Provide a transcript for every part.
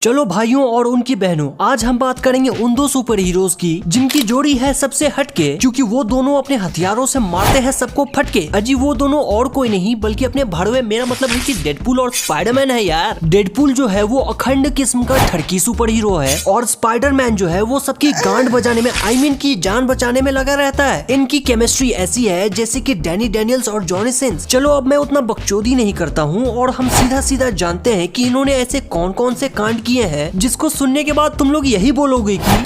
चलो भाइयों और उनकी बहनों, आज हम बात करेंगे उन दो सुपर हीरोज की जिनकी जोड़ी है सबसे हटके, क्योंकि वो दोनों अपने हथियारों से मारते हैं सबको फटके। अजी वो दोनों और कोई नहीं बल्कि अपने भड़वे, मेरा मतलब है कि डेडपूल और स्पाइडरमैन है यार। डेडपूल जो है वो अखंड किस्म का ठरकी सुपर हीरो है और स्पाइडरमैन जो है वो सबकी गांड बजाने में, आई मीन की जान बचाने में लगा रहता है। इनकी केमिस्ट्री ऐसी है जैसे कि डैनी डैनियल्स और जॉनी सिंस। चलो अब मैं उतना बकचोदी नहीं करता हूँ और हम सीधा सीधा जानते हैं कि इन्होंने ऐसे कौन कौन से कांड किए हैं जिसको सुनने के बाद तुम लोग यही बोलोगे कि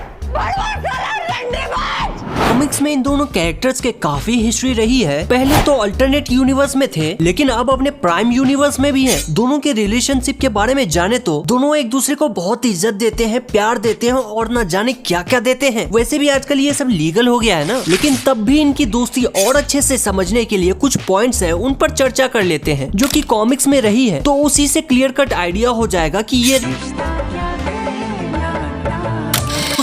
कॉमिक्स में इन दोनों कैरेक्टर्स के काफी हिस्ट्री रही है। पहले तो अल्टरनेट यूनिवर्स में थे, लेकिन अब अपने प्राइम यूनिवर्स में भी हैं। दोनों के रिलेशनशिप के बारे में जाने तो दोनों एक दूसरे को बहुत इज्जत देते हैं, प्यार देते हैं और न जाने क्या क्या देते हैं। वैसे भी आजकल ये सब लीगल हो गया है ना, लेकिन तब भी इनकी दोस्ती और अच्छे से समझने के लिए कुछ पॉइंट्स है, उन पर चर्चा कर लेते हैं जो की कॉमिक्स में रही है। तो उसी से क्लियर कट आइडिया हो जाएगा की ये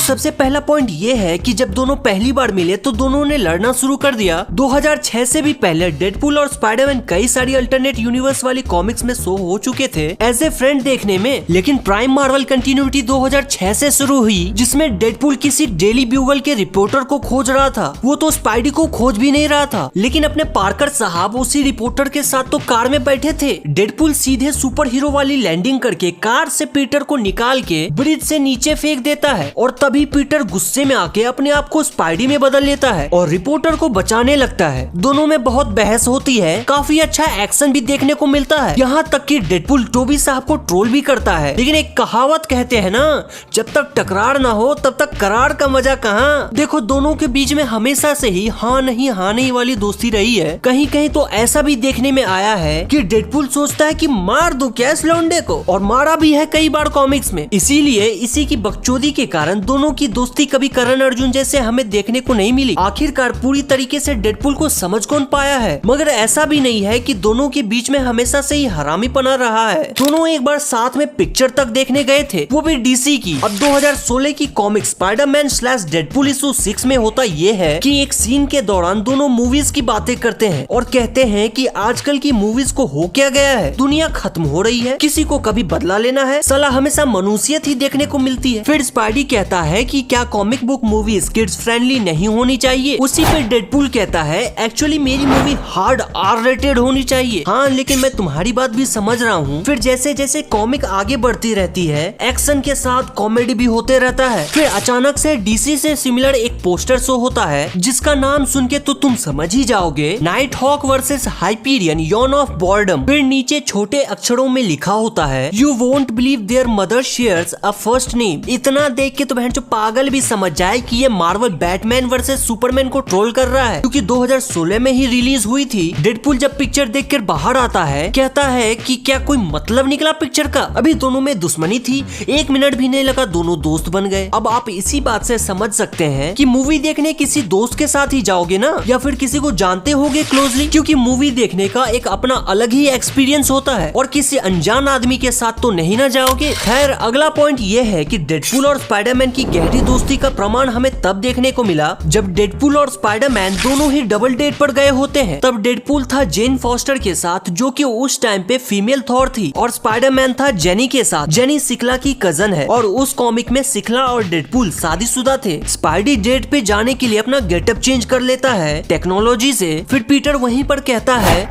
सबसे पहला पॉइंट ये है कि जब दोनों पहली बार मिले तो दोनों ने लड़ना शुरू कर दिया। 2006 से भी पहले डेडपूल और स्पाइडरमैन कई सारी अल्टरनेट यूनिवर्स वाली कॉमिक्स में शो हो चुके थे एज ए फ्रेंड देखने में, लेकिन प्राइम मार्वल कंटिन्यूटी 2006 से शुरू हुई, जिसमें डेडपूल किसी डेली ब्यूगल के रिपोर्टर को खोज रहा था। वो तो स्पाइडी को खोज भी नहीं रहा था, लेकिन अपने पार्कर साहब उसी रिपोर्टर के साथ तो कार में बैठे थे। डेडपूल सीधे सुपर हीरो वाली लैंडिंग करके कार से पीटर को निकाल के ब्रिज से नीचे फेंक देता है और तभी पीटर गुस्से में आके अपने आप को स्पाइडी में बदल लेता है और रिपोर्टर को बचाने लगता है। दोनों में बहुत बहस होती है, काफी अच्छा एक्शन भी देखने को मिलता है, यहाँ तक कि डेडपूल टोबी साहब को ट्रोल भी करता है। लेकिन एक कहावत कहते हैं ना, जब तक टकरार ना हो तब तक करार का मजा कहाँ। देखो दोनों के बीच में हमेशा से ही हाँ नहीं वाली दोस्ती रही है। कहीं कहीं तो ऐसा भी देखने में आया है कि डेडपूल सोचता है कि मार दो क्या इस लौंडे को, और मारा भी है कई बार कॉमिक्स में। इसीलिए इसी की बकचोदी के कारण दोनों की दोस्ती कभी करण अर्जुन जैसे हमें देखने को नहीं मिली। आखिरकार पूरी तरीके से डेडपूल को समझ कौन पाया है, मगर ऐसा भी नहीं है कि दोनों के बीच में हमेशा से ही हरामीपना रहा है। दोनों एक बार साथ में पिक्चर तक देखने गए थे, वो भी डीसी की। अब 2016 की कॉमिक स्पाइडरमैन/डेडपूल इशू 6 में होता ये है कि एक सीन के दौरान दोनों मूवीज की बातें करते हैं और कहते हैं कि आजकल की मूवीज को हो क्या गया है, दुनिया खत्म हो रही है, किसी को कभी बदला लेना है, साला हमेशा मनुष्यत ही देखने को मिलती है। फिर स्पाइडी कहता है कि क्या comic book movies kids friendly नहीं होनी चाहिए। उसी पे डेडपूल कहता है एक्चुअली मेरी मूवी हार्ड आर रेटेड होनी चाहिए। हाँ लेकिन मैं तुम्हारी बात भी समझ रहा हूँ। फिर जैसे जैसे कॉमिक आगे बढ़ती रहती है, एक्शन के साथ कॉमेडी भी होते रहता है। फिर अचानक से डीसी से सिमिलर एक पोस्टर शो होता है जिसका नाम सुन के तो तुम समझ ही जाओगे, night hawk versus Hyperion yawn of boredom. फिर नीचे छोटे अक्षरों में लिखा होता है you won't believe their mother shares a first name. इतना देख के तो बहन जो पागल भी समझ जाए कि ये मार्वल बैटमैन वर्सेस सुपरमैन को ट्रोल कर रहा है, क्योंकि 2016 में ही रिलीज हुई थी। डेडपूल जब पिक्चर देखकर बाहर आता है, कहता है कि क्या कोई मतलब निकला पिक्चर का, अभी दोनों में दुश्मनी थी, 1 मिनट भी नहीं लगा दोनों दोस्त बन गए। अब आप इसी बात से समझ सकते हैं कि मूवी देखने किसी दोस्त के साथ ही जाओगे ना, या फिर किसी को जानते होगे क्लोजली, क्योंकि मूवी देखने का एक अपना अलग ही एक्सपीरियंस होता है और किसी अनजान आदमी के साथ तो नहीं ना जाओगे। खैर अगला पॉइंट ये है कि डेडपूल और स्पाइडरमैन की गहरी दोस्ती का प्रमाण हमें तब देखने को मिला जब डेडपूल और स्पाइडरमैन दोनों ही डबल डेट पर गए होते हैं। तब डेडपूल था जेन फॉस्टर के साथ, जो कि उस टाइम पे फीमेल थॉर थी, और स्पाइडरमैन था जेनी के साथ। जेनी सिक्ला की कजन है और उस कॉमिक में सिक्ला और डेडपूल शादीशुदा थे। स्पाइडी डेट पे जाने के लिए अपना गेटअप चेंज कर लेता है टेक्नोलॉजी से। फिर पीटर वहीं पर कहता है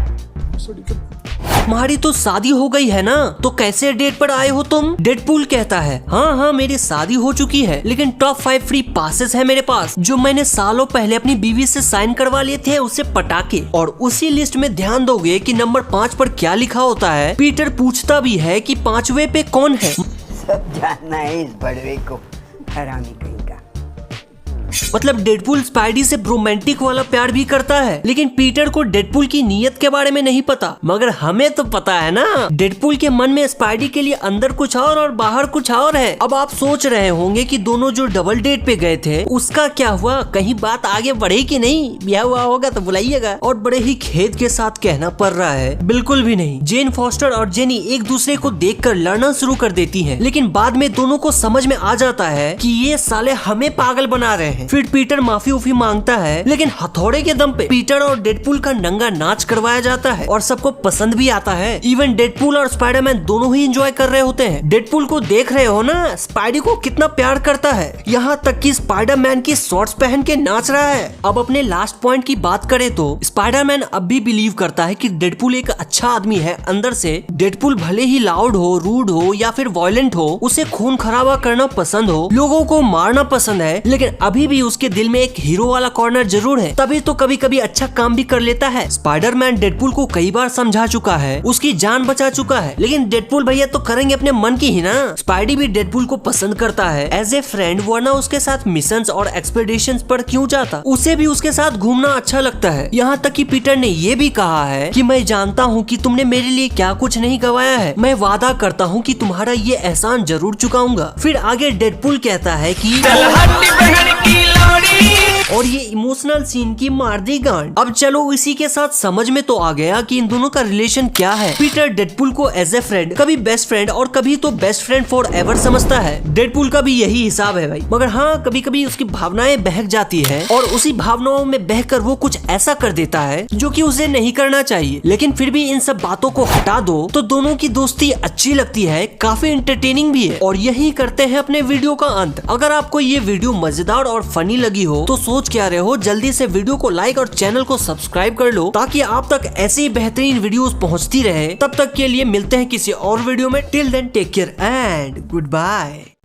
तुम्हारी तो शादी हो गई है ना, तो कैसे डेट पर आए हो तुम। डेडपूल कहता है हाँ मेरी शादी हो चुकी है, लेकिन टॉप 5 फ्री पासेस है मेरे पास, जो मैंने सालों पहले अपनी बीवी से साइन करवा लिए थे उसे पटाके। और उसी लिस्ट में ध्यान दोगे कि नंबर 5 पर क्या लिखा होता है। पीटर पूछता भी है कि 5वें पे कौन है। सब जानना है इस बड़वे को, हरामी कहीं का। मतलब डेडपूल स्पाइडी से रोमांटिक वाला प्यार भी करता है, लेकिन पीटर को डेडपूल की नीयत के बारे में नहीं पता, मगर हमें तो पता है ना। डेडपूल के मन में स्पाइडी के लिए अंदर कुछ और बाहर कुछ और है। अब आप सोच रहे होंगे कि दोनों जो डबल डेट पे गए थे उसका क्या हुआ, कहीं बात आगे बढ़े कि नहीं, ब्याह हुआ होगा तो बुलाइएगा। और बड़े ही खेद के साथ कहना पड़ रहा है, बिल्कुल भी नहीं। जेन फॉस्टर और जेनी एक दूसरे को देखकर लड़ना शुरू कर देती हैं, लेकिन बाद में दोनों को समझ में आ जाता है कि ये साले हमें पागल बना रहे हैं। फिर पीटर माफी उफी मांगता है, लेकिन हथौड़े के दम पे पीटर और डेडपूल का नंगा नाच करवाया जाता है और सबको पसंद भी आता है। इवन डेडपूल और स्पाइडरमैन दोनों ही एंजॉय कर रहे होते हैं। डेडपूल को देख रहे हो ना, स्पाइडी को कितना प्यार करता है, यहाँ तक कि स्पाइडरमैन की शॉर्ट्स पहन के नाच रहा है। अब अपने लास्ट पॉइंट की बात करें तो स्पाइडरमैन अब भी बिलीव करता है कि डेडपूल एक अच्छा आदमी है अंदर से। डेडपूल भले ही लाउड हो, रूड हो या फिर वायलेंट हो, उसे खून खराबा करना पसंद हो, लोगों को मारना पसंद है, लेकिन अभी भी उसके दिल में एक हीरो वाला कॉर्नर जरूर है। तभी तो कभी कभी अच्छा काम भी कर लेता है। स्पाइडरमैन डेडपूल को कई बार समझा चुका है, उसकी जान बचा चुका है, लेकिन डेडपूल भैया तो करेंगे अपने मन की ही ना। स्पाइडी भी डेडपूल को पसंद करता है एज ए फ्रेंड, वरना उसके साथ मिशंस और एक्सपेडिशंस पर क्यों जाता। उसे भी उसके साथ घूमना अच्छा लगता है। यहाँ तक कि पीटर ने ये भी कहा है कि मैं जानता हूँ कि तुमने मेरे लिए क्या कुछ नहीं गवाया है, मैं वादा करता हूँ कि तुम्हारा ये एहसान जरूर चुकाऊंगा। फिर आगे डेडपूल कहता है कि और ये इमोशनल सीन की मार दी गांड। अब चलो इसी के साथ समझ में तो आ गया कि इन दोनों का रिलेशन क्या है। पीटर डेडपूल को एज ए फ्रेंड, कभी बेस्ट फ्रेंड और कभी तो बेस्ट फ्रेंड फॉर एवर समझता है। डेडपूल का भी यही हिसाब है भाई, मगर हाँ कभी कभी उसकी भावनाएं बहक जाती है और उसी भावनाओं में बहकर वो कुछ ऐसा कर देता है जो कि उसे नहीं करना चाहिए। लेकिन फिर भी इन सब बातों को हटा दो तो दोनों की दोस्ती अच्छी लगती है, काफी एंटरटेनिंग भी है। और यही करते हैं अपने वीडियो का अंत। अगर आपको ये वीडियो मजेदार और फनी लगी हो तो सोच क्या रहे हो, जल्दी से वीडियो को लाइक और चैनल को सब्सक्राइब कर लो ताकि आप तक ऐसी ही बेहतरीन वीडियोस पहुंचती रहे। तब तक के लिए मिलते हैं किसी और वीडियो में। Till then take care and good bye.